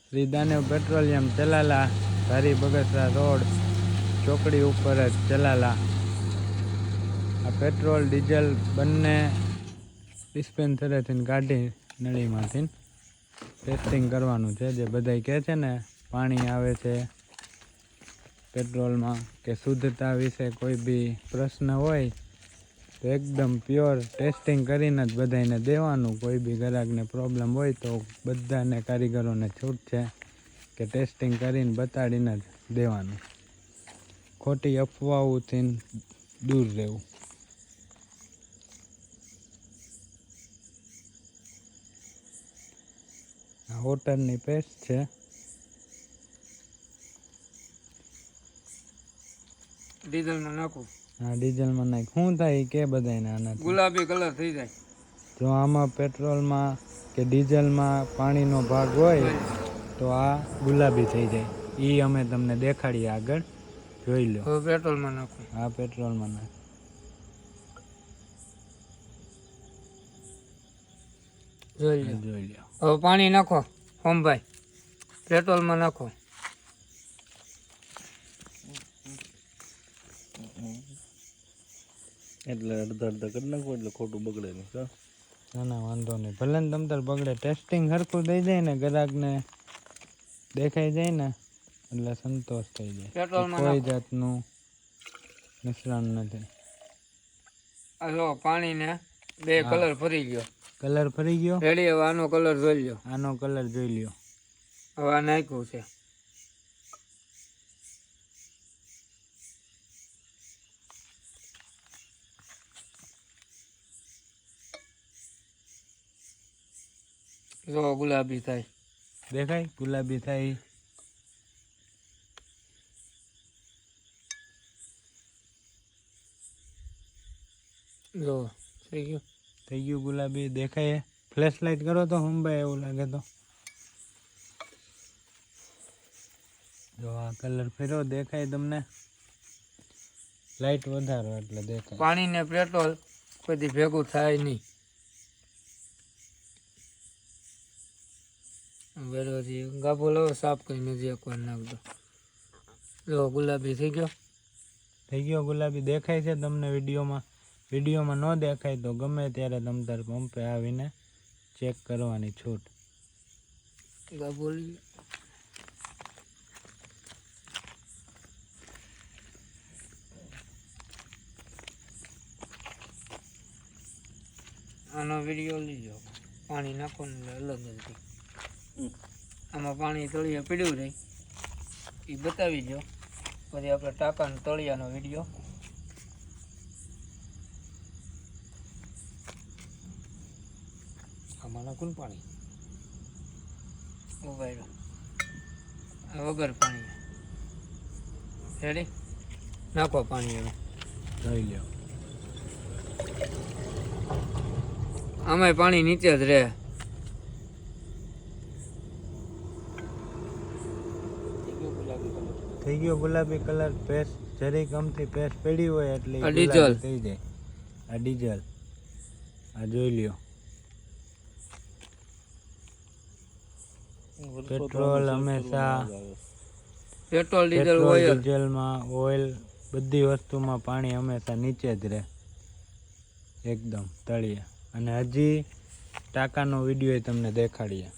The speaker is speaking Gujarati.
શ્રી દાનવ પેટ્રોલિયમ ચલાલા, ધારી બગસરા રોડ ચોકડી ઉપર જ ચલાલા. આ પેટ્રોલ ડીઝલ બંને ડિસ્પેન્સરેથી કાઢી નળીમાંથી ટેસ્ટિંગ કરવાનું છે. જે બધાય કહે છે ને પાણી આવે છે પેટ્રોલમાં કે શુદ્ધતા વિશે કોઈ બી પ્રશ્ન હોય તો એકદમ પ્યોર ટેસ્ટિંગ કરીને જ બધાને દેવાનું. કોઈ બી ગ્રાહકને પ્રોબ્લેમ હોય તો બધાને કારીગરોને છૂટ છે કે ટેસ્ટિંગ કરીને બતાડીને જ દેવાનું. ખોટી અફવાઓથી દૂર રહેવું. આ વોટરની પેસ્ટ છે. ડીઝલમાં નાખું. હા, ડીઝલમાં નાખ. શું થાય કે બધાને આના ગુલાબી કલર થઈ જાય. જો આમાં પેટ્રોલમાં કે ડીઝલમાં પાણીનો ભાગ હોય તો આ ગુલાબી થઈ જાય. એ અમે તમને દેખાડીએ આગળ, જોઈ લો. હવે પેટ્રોલમાં નાખું. આ પેટ્રોલમાં નાખ. જોઈ લો. જોઈ લો. હવે પાણી નાખો હોમભાઈ, પેટ્રોલમાં નાખો. એટલે અડધા અડધા કરી નાખો એટલે ખોટું બગડે નહીં. ના ના, વાંધો નહીં. ભલે ને તમ તાર બગડે, ટેસ્ટિંગ સરખું થઈ જાય ને, ગ્રાહકને દેખાઈ જાય ને એટલે સંતોષ થઈ જાય. પેટ્રોલમાં કોઈ નાખો. જાતનું મિશ્રણ નથી. આ જો પાણીને બે કલર ફરી ગયો. કલર ફરી ગયો. રેડી. હવે આનો કલર જોઈ લો. આનો કલર જોઈ લ્યો. હવે આ નાખ્યું છે. જો ગુલાબી થાય. દેખાય ગુલાબી થાય. જો થઈ ગયું. થઈ ગયું ગુલાબી. દેખાય. ફ્લેશ લાઇટ કરો તો હંભાઈ, એવું લાગે તો. જો આ કલર ફેરો દેખાય તમને. લાઇટ વધારો એટલે દેખાય. પાણી ને પેટ્રોલ કોઈ ભેગું થાય નહીં. બરોબર. ગાભો લો, સાફ કરીને જે એકવાર નાખ દો. જો ગુલાબી થઈ ગયો. થઈ ગયો ગુલાબી. દેખાય છે તમને વિડીયોમાં. વિડીયોમાં ન દેખાય તો ગમે ત્યારે તમ તાર પંપે આવીને ચેક કરવાની છૂટ. ગાભો આનો વિડીયો લીજો. પાણી નાખો ને અલગ જ થઈ. આમાં પાણી તળિયે પીડ્યું રહે એ બતાવી દો. પછી આપણે ટાંકાનો તળિયાનો વિડીયો. આમાં નાખું પાણી ઉભાર્યો. આ વગર પાણી. રેડી. નાખો પાણી. હવે જોઈ લ્યો. આમાંય પાણી નીચે જ રહે. થઈ ગયો ગુલાબી કલર. પેસ્ટ જરી કમથી પેસ્ટ પડી હોય એટલે આ ડીઝલ થઈ જાય. આ ડીઝલ. આ જોઈ લ્યો. પેટ્રોલ હંમેશા પેટ્રોલ ડીઝલ ઓઇલ ડીઝલમાં ઓઇલ બધી વસ્તુમાં પાણી હંમેશા નીચે જ રહે એકદમ તળિયે. અને હજી ટાંકાનો વિડીયો તમને દેખાડીએ.